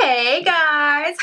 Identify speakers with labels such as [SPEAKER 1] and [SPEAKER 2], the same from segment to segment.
[SPEAKER 1] Hey guys!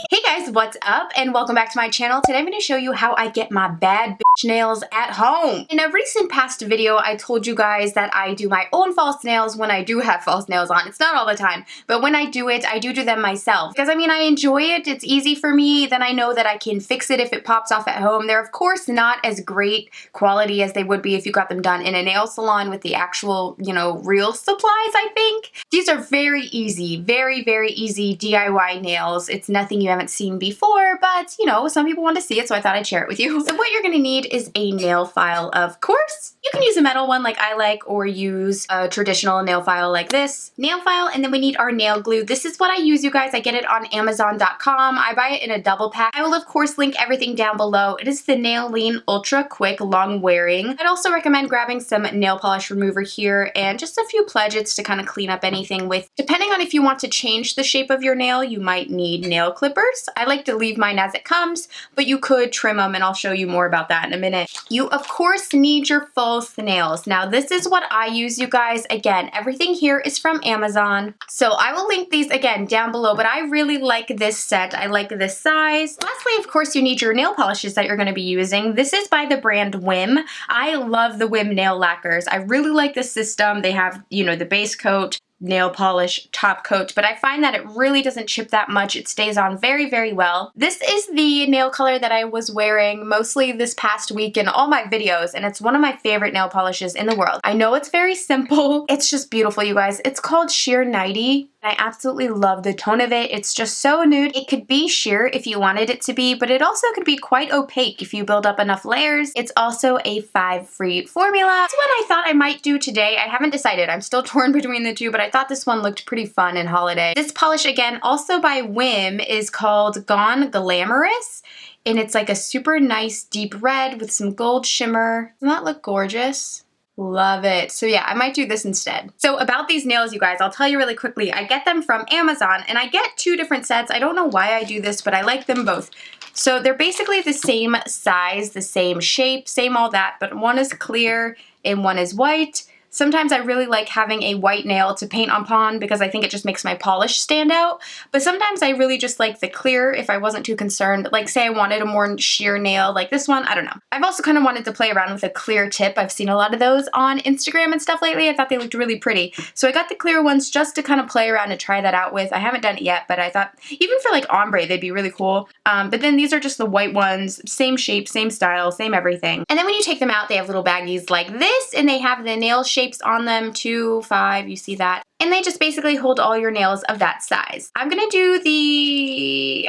[SPEAKER 1] Hey guys, what's up? And welcome back to my channel. Today I'm going to show you how I get my bad bitch nails at home. In a recent past video, I told you guys that I do my own false nails when I do have false nails on. It's not all the time, but when I do it, I do them myself. Because I mean, I enjoy it. It's easy for me. Then I know that I can fix it if it pops off at home. They're of course not as great quality as they would be if you got them done in a nail salon with the actual, real supplies, I think. These are very easy, very easy DIY nails. It's nothing you haven't seen before, but some people want to see it, so I thought I'd share it with you. So what you're gonna need is a nail file, of course. You can use a metal one like I like, or use a traditional nail file like this. Nail file, and then we need our nail glue. This is what I use, you guys. I get it on Amazon.com. I buy it in a double pack. I will, of course, link everything down below. It is the Nail Lean Ultra Quick Long Wearing. I'd also recommend grabbing some nail polish remover here and just a few pledgets to kind of clean up anything with. Depending on if you want to change the shape of your nail, you might need nail clippers. I like to leave mine as it comes, but you could trim them, and I'll show you more about that in a minute. You, of course, need your false nails. Now, this is what I use, you guys. Again, everything here is from Amazon, so I will link these again down below, but I really like this set. I like this size. Lastly, of course, you need your nail polishes that you're going to be using. This is by the brand Whim. I love the Whim nail lacquers. I really like this system. They have, the base coat, nail polish, top coat, but I find that it really doesn't chip that much. It stays on very well. This is the nail color that I was wearing mostly this past week in all my videos, and it's one of my favorite nail polishes in the world. I know it's very simple. It's just beautiful, you guys. It's called Sheer 90. I absolutely love the tone of it. It's just so nude. It could be sheer if you wanted it to be, but it also could be quite opaque if you build up enough layers. It's also a 5-free formula. That's what I thought I might do today. I haven't decided. I'm still torn between the two, but I thought this one looked pretty fun and holiday. This polish, again, also by Whim, is called Glamorous, and it's like a super nice deep red with some gold shimmer. Doesn't that look gorgeous? Love it. So yeah, I might do this instead. So about these nails, you guys, I'll tell you really quickly. I get them from Amazon, and I get 2 different sets. I don't know why I do this, but I like them both. So they're basically the same size, the same shape, same all that, but one is clear and one is white. Sometimes I really like having a white nail to paint upon because I think it just makes my polish stand out. But sometimes I really just like the clear if I wasn't too concerned. Like say I wanted a more sheer nail like this one, I don't know. I've also kind of wanted to play around with a clear tip. I've seen a lot of those on Instagram and stuff lately. I thought they looked really pretty. So I got the clear ones just to kind of play around and try that out with. I haven't done it yet, but I thought even for like ombre, they'd be really cool. But then these are just the white ones, same shape, same style, same everything. And then when you take them out, they have little baggies like this, and they have the nail shapes on them, 2, 5, you see that. And they just basically hold all your nails of that size. I'm gonna do the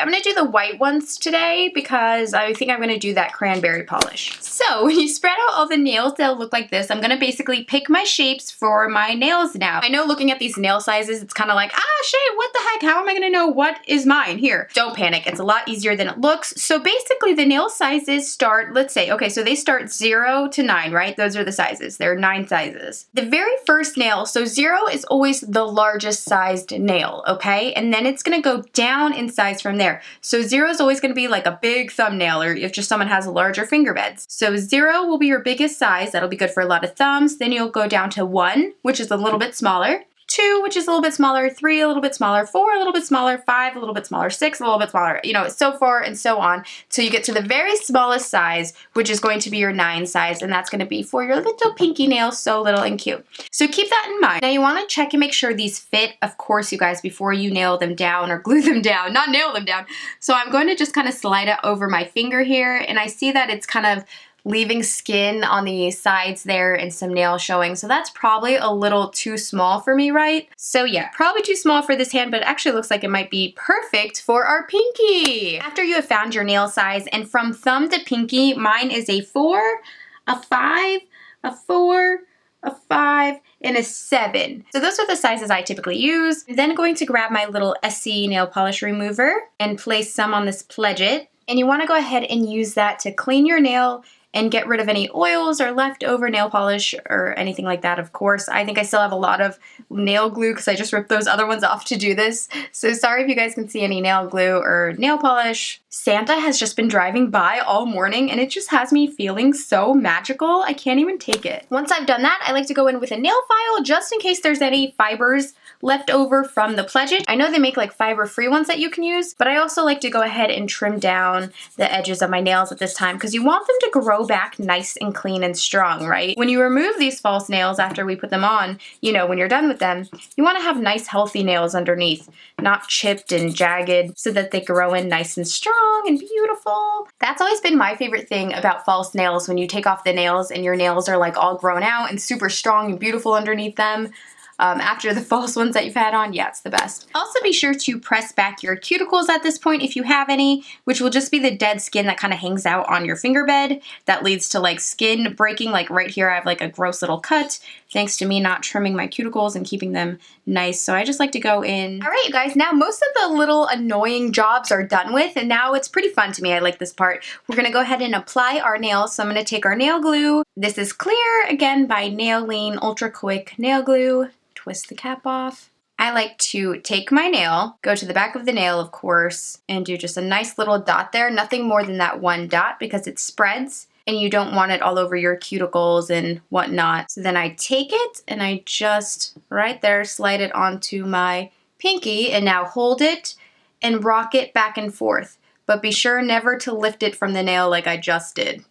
[SPEAKER 1] white ones today because I think I'm gonna do that cranberry polish. So when you spread out all the nails, they'll look like this. I'm gonna basically pick my shapes for my nails now. I know looking at these nail sizes, it's kind of like, SHAE, what the heck? How am I gonna know what is mine here? Don't panic, it's a lot easier than it looks. So basically the nail sizes start, let's say, okay, so they start 0 to 9, right? Those are the sizes, there are 9 sizes. The very first nail, so 0 is always the largest sized nail, okay? And then it's gonna go down in size from there. So 0 is always gonna be like a big thumbnail, or if just someone has larger finger beds. So 0 will be your biggest size. That'll be good for a lot of thumbs. Then you'll go down to 1, which is a little bit smaller. 2, which is a little bit smaller, 3, a little bit smaller, 4, a little bit smaller, 5, a little bit smaller, 6, a little bit smaller, so far and so on. So you get to the very smallest size, which is going to be your 9 size, and that's going to be for your little pinky nails, so little and cute. So keep that in mind. Now you want to check and make sure these fit, of course, you guys, before you nail them down or glue them down, not nail them down. So I'm going to just kind of slide it over my finger here, and I see that it's kind of leaving skin on the sides there and some nail showing. So that's probably a little too small for me, right? So yeah, probably too small for this hand, but it actually looks like it might be perfect for our pinky. After you have found your nail size, and from thumb to pinky, mine is a 4, a 5, a 4, a 5, and a 7. So those are the sizes I typically use. I'm then going to grab my little SC nail polish remover and place some on this pledget. And you want to go ahead and use that to clean your nail and get rid of any oils or leftover nail polish or anything like that, of course. I think I still have a lot of nail glue because I just ripped those other ones off to do this. So sorry if you guys can see any nail glue or nail polish. Santa has just been driving by all morning and it just has me feeling so magical. I can't even take it. Once I've done that, I like to go in with a nail file just in case there's any fibers left over from the pledget. I know they make like fiber-free ones that you can use, but I also like to go ahead and trim down the edges of my nails at this time because you want them to grow back nice and clean and strong, right? When you remove these false nails after we put them on, you know, when you're done with them, you want to have nice healthy nails underneath, not chipped and jagged, so that they grow in nice and strong and beautiful. That's always been my favorite thing about false nails, when you take off the nails and your nails are like all grown out and super strong and beautiful underneath them. After the false ones that you've had on, yeah, it's the best. Also be sure to press back your cuticles at this point if you have any, which will just be the dead skin that kind of hangs out on your finger bed that leads to like skin breaking. Like right here I have like a gross little cut thanks to me not trimming my cuticles and keeping them nice. So I just like to go in. All right, you guys, now most of the little annoying jobs are done with and now it's pretty fun to me. I like this part. We're gonna go ahead and apply our nails. So I'm gonna take our nail glue. This is Clear, again by Nail Lean Ultra Quick Nail Glue. Twist the cap off. I like to take my nail, go to the back of the nail, of course, and do just a nice little dot there. Nothing more than that one dot because it spreads and you don't want it all over your cuticles and whatnot. So then I take it and I just right there slide it onto my pinky and now hold it and rock it back and forth. But be sure never to lift it from the nail like I just did.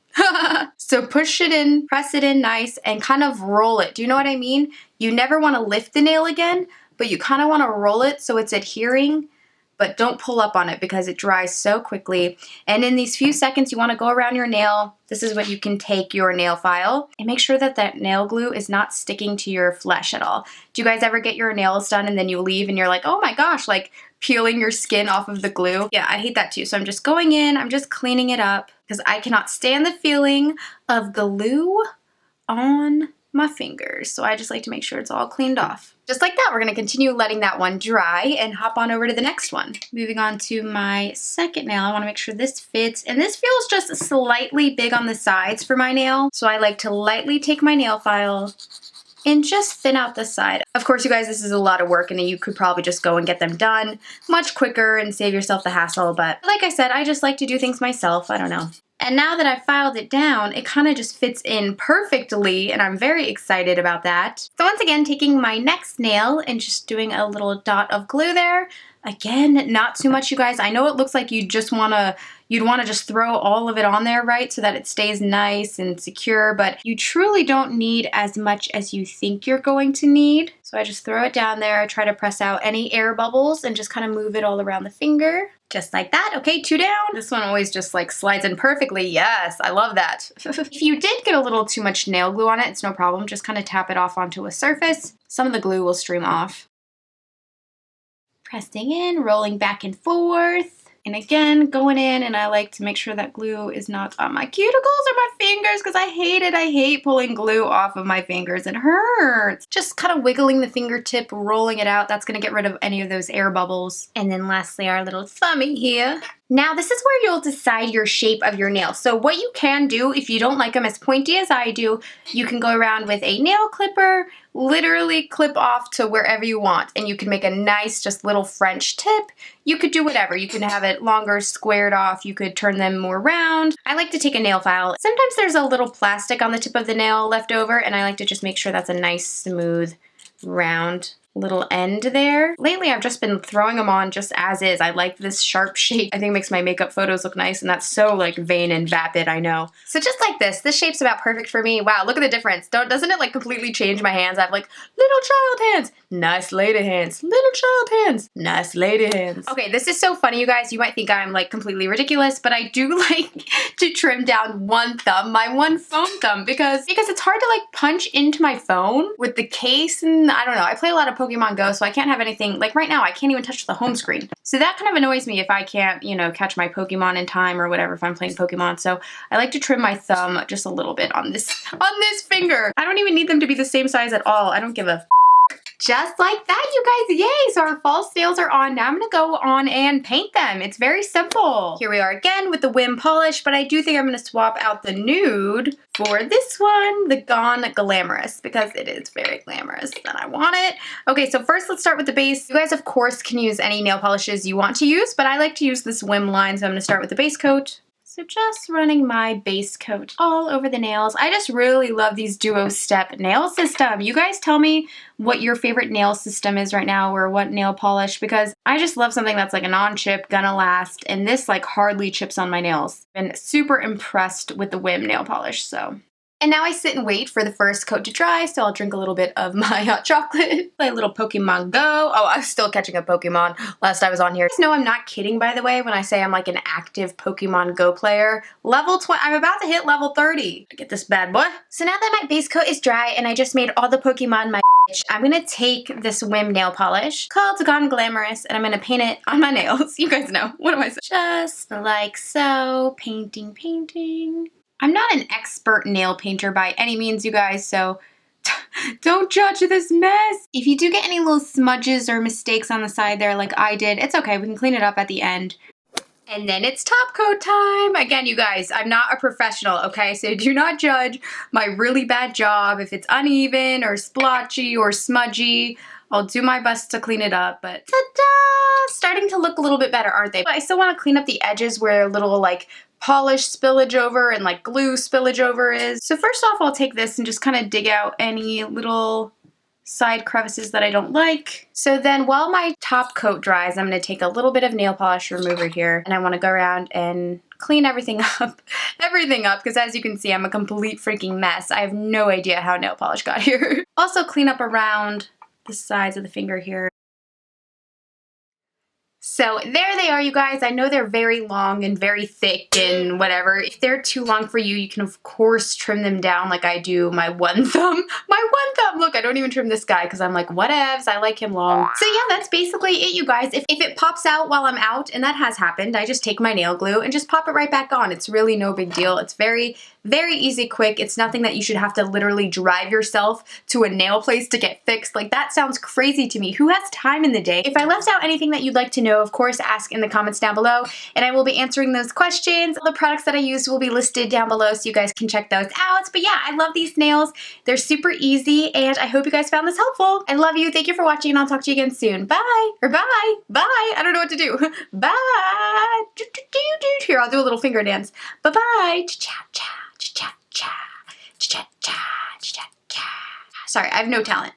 [SPEAKER 1] So push it in, press it in nice, and kind of roll it. Do you know what I mean? You never want to lift the nail again, but you kind of want to roll it so it's adhering, but don't pull up on it because it dries so quickly. And in these few seconds, you want to go around your nail. This is when you can take your nail file and make sure that that nail glue is not sticking to your flesh at all. Do you guys ever get your nails done and then you leave and you're like, oh my gosh, like peeling your skin off of the glue? Yeah, I hate that too. So I'm just going in, I'm just cleaning it up because I cannot stand the feeling of glue on my fingers. So I just like to make sure it's all cleaned off. Just like that, we're gonna continue letting that one dry and hop on over to the next one. Moving on to my second nail, I wanna make sure this fits. And this feels just slightly big on the sides for my nail. So I like to lightly take my nail file and just thin out the side. Of course, you guys, this is a lot of work and you could probably just go and get them done much quicker and save yourself the hassle. But like I said, I just like to do things myself. I don't know. And now that I've filed it down, it kind of just fits in perfectly and I'm very excited about that. So once again, taking my next nail and just doing a little dot of glue there. Again, not too much, you guys. I know it looks like you'd want to just throw all of it on there, right? So that it stays nice and secure, but you truly don't need as much as you think you're going to need. So I just throw it down there. I try to press out any air bubbles and just kind of move it all around the finger. Just like that. Okay, 2 down. This one always just like slides in perfectly. Yes, I love that. If you did get a little too much nail glue on it, it's no problem. Just kind of tap it off onto a surface. Some of the glue will stream off. Pressing in, rolling back and forth. And again, going in, and I like to make sure that glue is not on my cuticles or my fingers because I hate it. I hate pulling glue off of my fingers. It hurts. Just kind of wiggling the fingertip, rolling it out. That's going to get rid of any of those air bubbles. And then lastly, our little thummy here. Now, this is where you'll decide your shape of your nails. So what you can do, if you don't like them as pointy as I do, you can go around with a nail clipper, literally clip off to wherever you want. And you can make a nice, just little French tip. You could do whatever. You can have it longer, squared off. You could turn them more round. I like to take a nail file. Sometimes there's a little plastic on the tip of the nail left over, and I like to just make sure that's a nice, smooth, round little end there. Lately, I've just been throwing them on just as is. I like this sharp shape. I think it makes my makeup photos look nice, and that's so like vain and vapid, I know. So just like this shape's about perfect for me. Wow, look at the difference. Doesn't it like completely change my hands? I have like little child hands, nice lady hands, little child hands, nice lady hands. Okay, this is so funny, you guys. You might think I'm like completely ridiculous, but I do like to trim down one thumb, my one phone thumb, because it's hard to like punch into my phone with the case, and I don't know. I play a lot of Pokemon Go, so I can't have anything, like right now, I can't even touch the home screen. So that kind of annoys me if I can't, you know, catch my Pokemon in time or whatever if I'm playing Pokemon. So I like to trim my thumb just a little bit on this finger. I don't even need them to be the same size at all. I don't give a Just like that, you guys, yay! So our false nails are on. Now I'm gonna go on and paint them. It's very simple. Here we are again with the Whim polish, but I do think I'm gonna swap out the nude for this one, the Gone Glamorous, because it is very glamorous and I want it. Okay, so first let's start with the base. You guys, of course, can use any nail polishes you want to use, but I like to use this Whim line, so I'm gonna start with the base coat. So just running my base coat all over the nails. I just really love these duo step nail system. You guys tell me what your favorite nail system is right now or what nail polish, because I just love something that's like a non-chip, gonna last, and this like hardly chips on my nails. Been super impressed with the Whim nail polish, so. And now I sit and wait for the first coat to dry, so I'll drink a little bit of my hot chocolate. Play a little Pokemon Go. Oh, I'm still catching a Pokemon last I was on here. No, I'm not kidding, by the way, when I say I'm like an active Pokemon Go player. Level 20, I'm about to hit level 30. Get this bad boy. So now that my base coat is dry and I just made all the Pokemon my I'm gonna take this Whim nail polish called Gone Glamorous and I'm gonna paint it on my nails. You guys know, what am I saying? Just like so, painting, painting. I'm not an expert nail painter by any means, you guys, so don't judge this mess. If you do get any little smudges or mistakes on the side there like I did, it's okay, we can clean it up at the end. And then it's top coat time. Again, you guys, I'm not a professional, okay? So do not judge my really bad job if it's uneven or splotchy or smudgy. I'll do my best to clean it up, but ta-da! Starting to look a little bit better, aren't they? But I still want to clean up the edges where a little like polish spillage over and like glue spillage over is. So first off, I'll take this and just kind of dig out any little side crevices that I don't like. So then while my top coat dries, I'm going to take a little bit of nail polish remover here and I want to go around and clean everything up, because as you can see, I'm a complete freaking mess. I have no idea how nail polish got here. Also clean up around the sides of the finger here. So there they are, you guys. I know they're very long and very thick and whatever. If they're too long for you, you can of course trim them down like I do my one thumb. My one thumb! Look, I don't even trim this guy because I'm like, whatevs, I like him long. So yeah, that's basically it, you guys. If it pops out while I'm out, and that has happened, I just take my nail glue and just pop it right back on. It's really no big deal. It's very, very easy, quick. It's nothing that you should have to literally drive yourself to a nail place to get fixed. Like, that sounds crazy to me. Who has time in the day? If I left out anything that you'd like to know, of course, ask in the comments down below, and I will be answering those questions. All the products that I used will be listed down below, so you guys can check those out. But yeah, I love these nails. They're super easy, and I hope you guys found this helpful. I love you. Thank you for watching, and I'll talk to you again soon. Bye. Or bye. Bye. I don't know what to do. Bye. Here, I'll do a little finger dance. Bye-bye. Cha-cha-cha. Cha-cha-cha. Cha-cha-cha. Cha-cha-cha. Sorry, I have no talent.